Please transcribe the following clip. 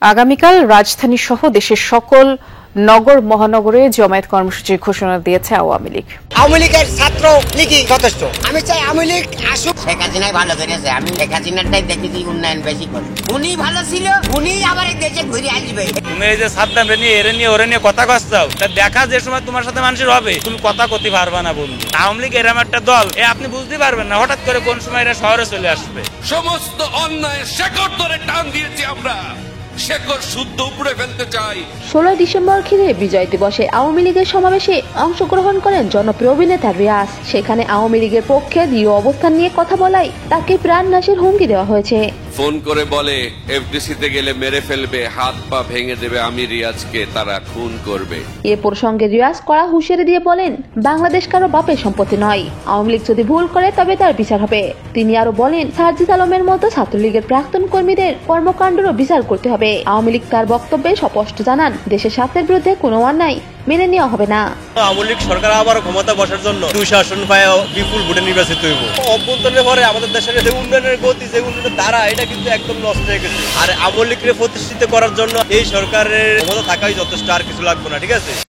আগামীকাল রাজধানী সহ দেশের সকল নগর মহানগরে জমায়েত কর্মসূচির ঘোষণা দিয়েছে আওয়ামী লীগ। আওয়ামী লীগের ছাত্র লীগই যথেষ্ট। আমি চাই আওয়ামী লীগ আসুক। শেখ হাসিনাই ভালো করেছে, আমি শেখ হাসিনারটাই দেখেছি উন্নয়ন বেশি করে। উনি ভালো ছিল, উনি আবার এই দেশে ঘুরে আসবে। তুমি এই যে সাদ্দাম নিয়ে এরে নিয়ে ওরে নিয়ে কথা কচ্ছাও, তা দেখা যে সময় তোমার সাথে মানুষের হবে তুমি কথা করতে পারবা না বন্ধু। আওয়ামী লীগ এরম একটা দল আপনি বুঝতে পারবেন না হঠাৎ করে কোন সময় এরা শহরে চলে আসবে। সমস্ত অন্যায় শেকড় ধরে টান দিয়েছি আমরা, শেকড় শুদ্ধ উপরে ফেলতে চাই। 16 ডিসেম্বর ঘিরে বিজয় দিবসে আওয়ামী লীগের সমাবেশে অংশগ্রহণ করেন জনপ্রিয় অভিনেতা রিয়াজ। সেখানে আওয়ামী লীগের পক্ষে দৃঢ় অবস্থান নিয়ে কথা বলায় তাকে প্রাণনাশের হুমকি দেওয়া হয়েছে। ফোন করে বলে এফডিসিতে গেলে মেরে ফেলবে, হাত পা ভেঙে দেবে, আমি রিয়াজকে তারা খুন করবে। এ প্রসঙ্গে রিয়াজ কড়া হুঁশিয়ারি দিয়ে বলেন, বাংলাদেশ কারো বাপের সম্পত্তি নয়, আওয়ামী লীগ যদি ভুল করে তবে তার বিচার হবে। তিনি আরো বলেন, সাজিদ আলমের মতো ছাত্রলীগের প্রাক্তন কর্মীদের কর্মকাণ্ডেরও বিচার করতে হবে। আওয়ামী লীগ তার বক্তব্যে স্পষ্ট জানান, দেশের স্বার্থের বিরুদ্ধে কোনো অন্যায় মেনে নেওয়া হবে না। আওয়ামী লীগ সরকার আবার ক্ষমতা বসার জন্য 200 আসন পায় বিপুল ভোটে নির্বাচিত হইব। অভ্যন্তরের পরে আমাদের দেশের যে উন্নয়নের গতি, যে উন্নয়নের ধারা, এটা কিন্তু একদম নষ্ট হয়ে গেছে। আর আওয়ামী লীগকে প্রতিষ্ঠিত করার জন্য এই সরকারের ক্ষমতা থাকাই যথেষ্ট, আর কিছু লাগবে না। ঠিক আছে।